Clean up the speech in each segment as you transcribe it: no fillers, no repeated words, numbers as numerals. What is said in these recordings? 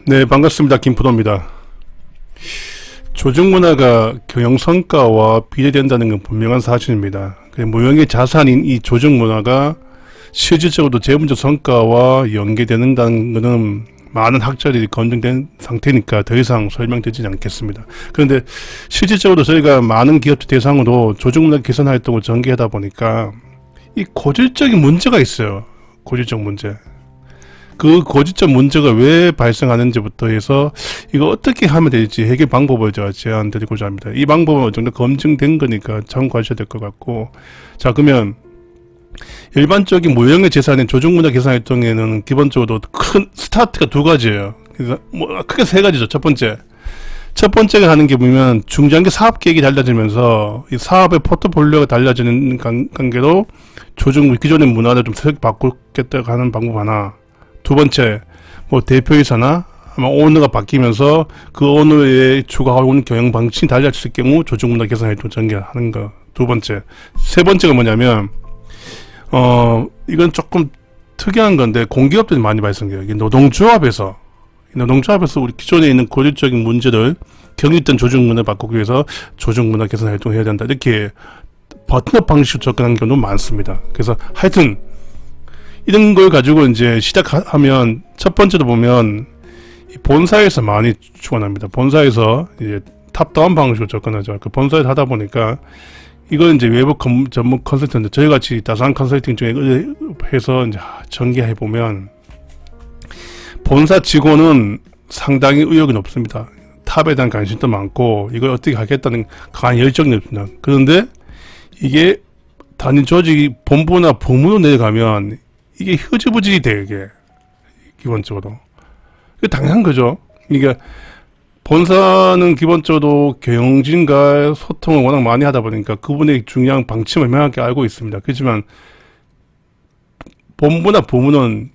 네, 반갑습니다. 김프로입니다. 조직문화가 경영성과와 비례된다는 건 분명한 사실입니다. 무형의 자산인 이 조직문화가 실질적으로 재무적 성과와 연계되는다는 것은 많은 학자들이 검증된 상태니까 더 이상 설명드리지 않겠습니다. 그런데 실질적으로 저희가 많은 기업들 대상으로 조직문화 개선 활동을 전개하다 보니까 이 고질적인 문제가 있어요. 고질적 문제. 그 고질적 문제가 왜 발생하는지부터 해서 이거 어떻게 하면 될지 해결 방법을 제가 제안드리고자 합니다. 이 방법은 어느 정도 검증된 거니까 참고하셔야 될 것 같고, 자, 그러면 일반적인 무형의 재산인 조직문화 개선 활동에는 기본적으로 큰 스타트가 두 가지예요. 그래서 크게 세 가지죠. 첫 번째가 하는 게 보면 중장기 사업 계획이 달라지면서 이 사업의 포트폴리오가 달라지는 관계로 기존의 문화를 좀 새롭게 바꾸겠다고 하는 방법 하나. 두 번째, 대표이사나 아마 오너가 바뀌면서 그 오너의 추가하고 있는 경영 방식이 달라졌을 경우 조직문화 개선 활동 전개하는 거. 두 번째. 세 번째가 뭐냐면, 이건 조금 특이한 건데 공기업들이 많이 발생해요. 이게 노동조합에서 우리 기존에 있는 고질적인 문제를 경유했던 조직문화를 바꾸기 위해서 조직문화 개선 활동을 해야 된다. 이렇게 버튼업 방식으로 접근하는 경우도 많습니다. 그래서 하여튼 이런 걸 가지고 이제 시작하면 첫 번째로 보면 본사에서 많이 추구합니다. 본사에서 이제 탑다운 방식으로 접근하죠. 그 본사에서 하다 보니까 이걸 이제 외부 전문 컨설턴트, 저희 같이 다산 컨설팅 중에 해서 이제 전개해 보면 본사 직원은 상당히 의욕이 높습니다. 탑에 대한 관심도 많고 이걸 어떻게 하겠다는 강한 열정이 높습니다. 그런데 이게 단위 조직이 본부나 부문으로 내려가면 이게 흐지부지 돼요, 이게. 기본적으로. 이게 당연한 거죠. 이게, 본사는 기본적으로 경영진과 소통을 워낙 많이 하다 보니까 그분의 중요한 방침을 명확히 알고 있습니다. 그렇지만, 본부나 부문은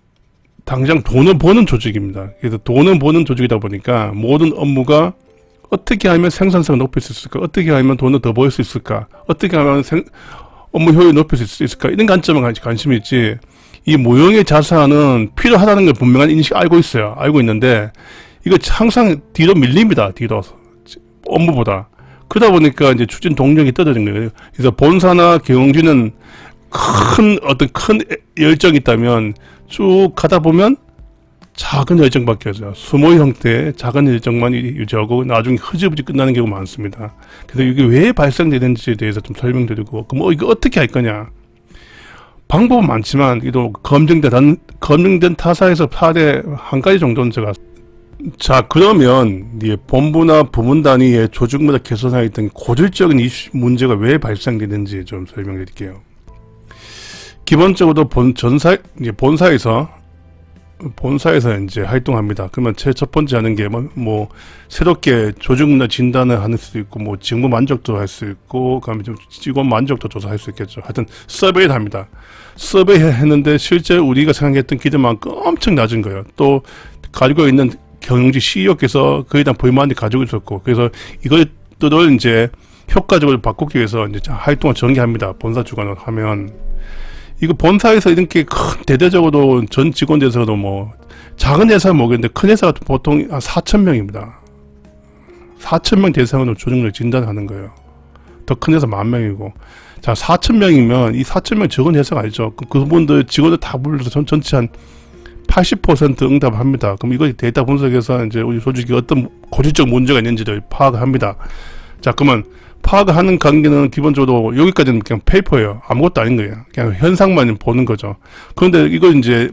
당장 돈을 버는 조직입니다. 그래서 돈을 버는 조직이다 보니까 모든 업무가 어떻게 하면 생산성을 높일 수 있을까? 어떻게 하면 돈을 더 벌 수 있을까? 어떻게 하면 업무 효율을 높일 수 있을까? 이런 관점에 관심이 있지. 이 무형의 자산은 필요하다는 걸 분명한 인식 알고 있어요. 알고 있는데 이거 항상 뒤로 밀립니다. 뒤로 업무보다. 그러다 보니까 이제 추진 동력이 떨어진 거예요. 그래서 본사나 경영진은 큰 열정이 있다면 쭉 가다 보면 작은 열정밖에 없어요. 수모 형태의 작은 열정만 유지하고 나중에 흐지부지 끝나는 경우가 많습니다. 그래서 이게 왜 발생되는지에 대해서 좀 설명드리고, 그럼 이거 어떻게 할 거냐? 방법은 많지만, 이도 검증된 타사에서 사례 한 가지 정도는 제가. 자, 그러면, 본부나 부문 단위의 조직문화 개선하에 있던 고질적인 문제가 왜 발생되는지 좀 설명드릴게요. 기본적으로 본사에서 이제 활동합니다. 그러면 첫 번째 하는 게 새롭게 조직문화 진단을 할 수도 있고, 직무 만족도 할 수 있고, 그다음에 좀 직원 만족도 조사할 수 있겠죠. 하여튼 서베이를 합니다. 서베이 했는데 실제 우리가 생각했던 기대만큼 엄청 낮은 거예요. 또 가지고 있는 경영지 CEO께서 그에 대한 불만이 가지고 있었고, 그래서 이것들을 이제 효과적으로 바꾸기 위해서 이제 활동을 전개합니다. 본사 주관을 하면. 이거 본사에서 이렇게 큰 대대적으로 전 직원들에서도 작은 회사는 모르겠는데 큰 회사가 보통 한 4,000명입니다. 4,000명 대상으로 조직문화 진단을 하는 거예요. 더 큰 회사 10,000명이고. 자, 4,000명이면 이 4,000명 적은 회사가 아니죠. 그분들 직원들 다 불러서 전체 한 80% 응답을 합니다. 그럼 이거 데이터 분석해서 이제 우리 조직이 어떤 고질적 문제가 있는지를 파악을 합니다. 자, 그러면 파악하는 관계는 기본적으로 여기까지는 그냥 페이퍼예요. 아무것도 아닌 거예요. 그냥 현상만 보는 거죠. 그런데 이거 이제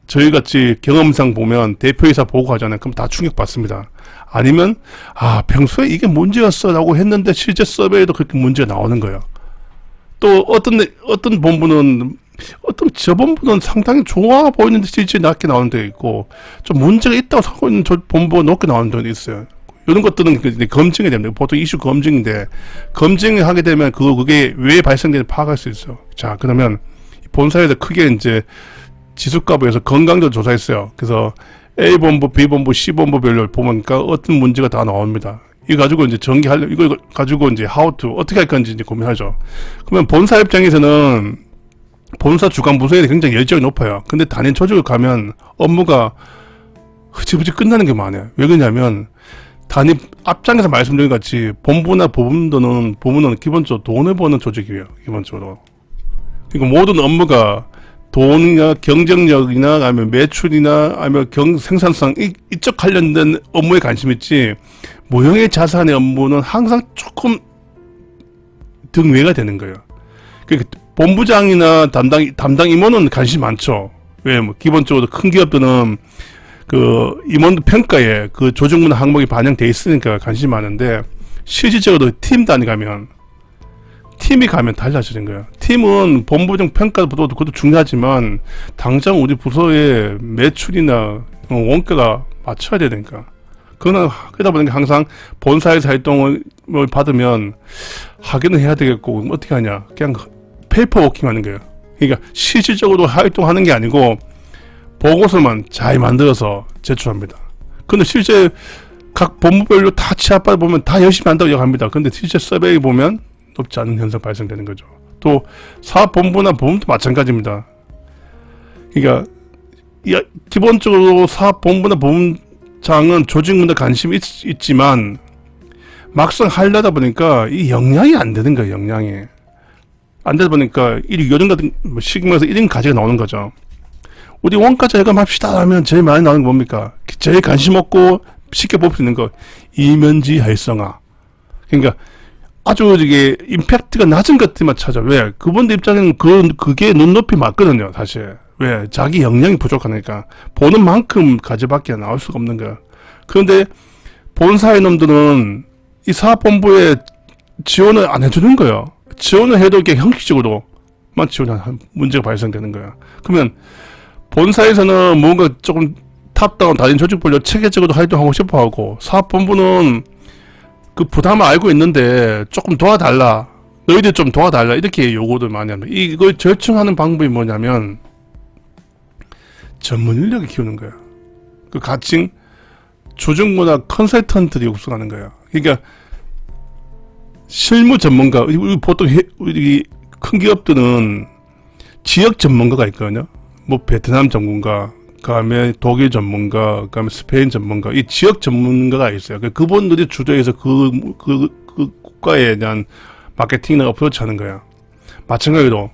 저희 같이 경험상 보면 대표이사 보고하잖아요. 그럼 다 충격받습니다. 아니면 평소에 이게 문제였어라고 했는데 실제 서베이도 그렇게 문제가 나오는 거예요. 또 어떤 본부는 저 본부는 상당히 좋아 보이는데 실제 낮게 나오는 데 있고 좀 문제가 있다고 하고 있는 저 본부가 높게 나오는 데도 있어요. 이런 것들은 검증이 됩니다. 보통 이슈 검증인데, 검증을 하게 되면 그게 왜 발생되는지 파악할 수 있어요. 자, 그러면 본사에서 크게 이제 지수값에서 건강도 조사했어요. 그래서 A본부, B본부, C본부별로 보니까 어떤 문제가 다 나옵니다. 이거 가지고 이제 이걸 가지고 이제 어떻게 할 건지 이제 고민하죠. 그러면 본사 입장에서는 본사 주간 부서에 굉장히 열정이 높아요. 근데 단일 조직을 가면 업무가 흐지부지 끝나는 게 많아요. 왜 그러냐면 단위 앞장에서 말씀드린 것 같이 본부는 기본적으로 돈을 버는 조직이에요. 기본적으로. 그러니까 모든 업무가 돈이나 경쟁력이나 아니면 매출이나 아니면 생산성 이쪽 관련된 업무에 관심 있지 모형의 자산의 업무는 항상 조금 등외가 되는 거예요. 그러니까 본부장이나 담당 임원은 관심 많죠. 왜 뭐 기본적으로 큰 기업들은 그 임원 평가에 그 조직 문화 항목이 반영돼 있으니까 관심이 많은데 실질적으로 팀 단위 가면 팀이 가면 달라지는 거예요. 팀은 본부장 평가보다도 그것도 중요하지만 당장 우리 부서의 매출이나 원가가 맞춰야 되니까 그러다 보니까 항상 본사에서 활동을 받으면 하기는 해야 되겠고 어떻게 하냐 그냥 페이퍼 워킹 하는 거예요. 그러니까 실질적으로 활동하는 게 아니고 보고서만 잘 만들어서 제출합니다. 근데 실제 각 본부별로 다 취합받아 보면 다 열심히 한다고 얘기합니다. 근데 실제 서베이 보면 높지 않은 현상 발생되는 거죠. 또 사업본부나 보험도 마찬가지입니다. 그러니까 기본적으로 사업본부나 보험장은 조직 문화 관심이 있지만 막상 하려다 보니까 이 역량이 안 되는 거예요. 역량이 안 되다 보니까 요즘 같은 시기에서 1인 가지가 나오는 거죠. 우리 원가 절감합시다 하면 제일 많이 나오는 게 뭡니까? 제일 관심 없고 쉽게 볼 수 있는 거 이면지 활성화. 그러니까 아주 이게 임팩트가 낮은 것들만 찾아. 왜? 그분들 입장에는 그게 눈높이 맞거든요, 사실. 왜? 자기 역량이 부족하니까. 보는 만큼 가지밖에 나올 수가 없는 거야. 그런데 본사의 놈들은 이 사업본부에 지원을 안 해주는 거예요. 지원을 해도 이게 형식적으로만 지원하는 문제가 발생되는 거야. 그러면 본사에서는 뭔가 조금 탑다운 다른 조직별로 체계적으로 활동하고 싶어 하고 사업본부는 그 부담을 알고 있는데 조금 도와달라. 너희들 좀 도와달라. 이렇게 요구를 많이 합니다. 이걸 절충하는 방법이 뭐냐면 전문 인력을 키우는 거예요. 그 가칭 조직문화 컨설턴트들이 육성하는 거예요. 그러니까 실무 전문가, 우리 보통 우리 큰 기업들은 지역 전문가가 있거든요. 뭐 베트남 전문가, 그다음에 독일 전문가, 그다음에 스페인 전문가, 이 지역 전문가가 있어요. 그분들이 주도해서 그 국가에 대한 마케팅이나 어프로치 하는 거야. 마찬가지로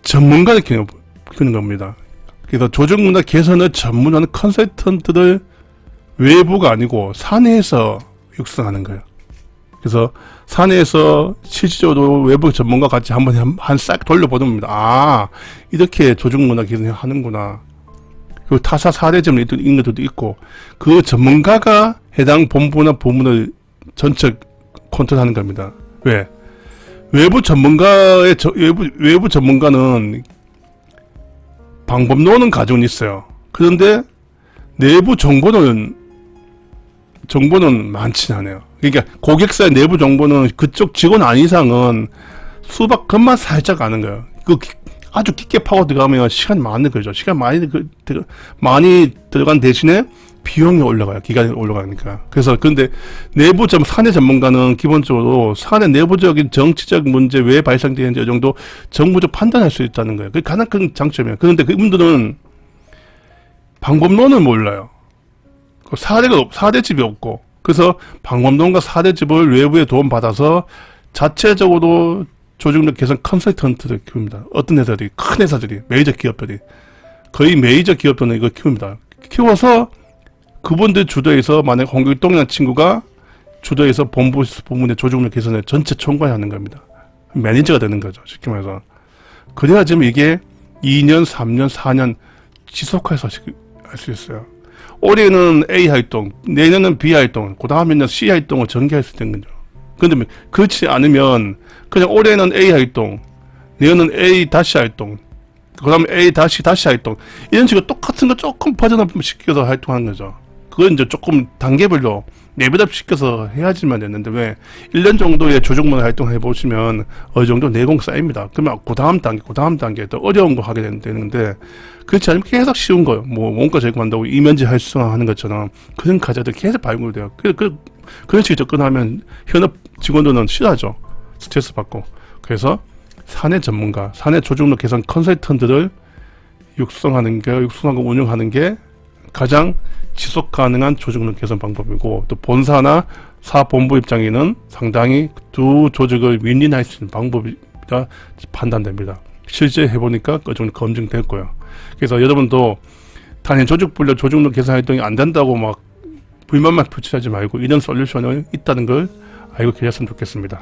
전문가를 키우는 겁니다. 그래서 조직 문화 개선을 전문하는 컨설턴트를 외부가 아니고 사내에서 육성하는 거예요. 그래서 사내에서 실질적으로 외부 전문가 같이 한번 싹 돌려보는 겁니다. 아, 이렇게 조직 문화 개선을 하는구나. 그리고 타사 사례점을 읽는 것도 있고, 그 전문가가 해당 본부나 부문을 전체 컨트롤하는 겁니다. 왜? 외부 전문가는 방법론은 가지고 있어요. 그런데 내부 정보는 많진 않아요. 그러니까 고객사의 내부 정보는 그쪽 직원 아닌 이상은 수박 겉만 살짝 아는 거예요. 아주 깊게 파고 들어가면 시간이 많이 걸죠. 시간 많이 들어간 대신에 비용이 올라가요. 기간이 올라가니까. 그래서 근데 사내 전문가는 기본적으로 사내 내부적인 정치적 문제 왜 발생되는지 이 정도 정부적 판단할 수 있다는 거예요. 그게 가장 큰 장점이에요. 그런데 그분들은 방법론을 몰라요. 사대집이 없고. 그래서 방법론과 사대집을 외부에 도움받아서 자체적으로 조직력 개선 컨설턴트를 키웁니다. 어떤 회사들이, 큰 회사들이, 메이저 기업들이, 거의 메이저 기업들은 이걸 키웁니다. 키워서 그분들 주도해서 만약 홍길동이라는 친구가 주도해서 본부의 조직력 개선을 전체 총괄하는 겁니다. 매니저가 되는 거죠. 쉽게 말해서. 그래야지만 이게 2년, 3년, 4년 지속해서 할 수 있어요. 올해는 A 활동, 내년은 B 활동, 그 다음에는 C 활동을 전개할 수 있는 거죠. 그런데 그렇지 않으면 그냥 올해는 A 활동, 내년은 A 다시 활동, 그 다음에 A 다시 활동, 이런 식으로 똑같은 거 조금 버전업 시켜서 활동하는 거죠. 그건 이제 조금 단계별로 레벨업 시켜서 해야지만 되는데 왜 1년 정도의 조직문화 활동을 해보시면 어느 정도 내공 쌓입니다. 그러면 그 다음 단계 더 어려운 거 하게 되는데 그렇지 않으면 계속 쉬운 거예요. 뭐 원가 제공한다고 이면지 활성화하는 것처럼 그런 과제들 계속 발굴돼요. 그런 식으로 접근하면 현업 직원들은 싫어하죠. 스트레스 받고. 그래서 사내 전문가, 사내 조직력 개선 컨설턴트를 육성하고 운영하는 게 가장 지속 가능한 조직력 개선 방법이고, 또 본사나 사본부 입장에는 상당히 두 조직을 윈윈할 수 있는 방법이라 판단됩니다. 실제 해보니까 그 정도 검증됐고요. 그래서 여러분도 단일 조직 분려 조직력 개선 활동이 안 된다고 막 불만만 표출하지 말고 이런 솔루션이 있다는 걸 알고 계셨으면 좋겠습니다.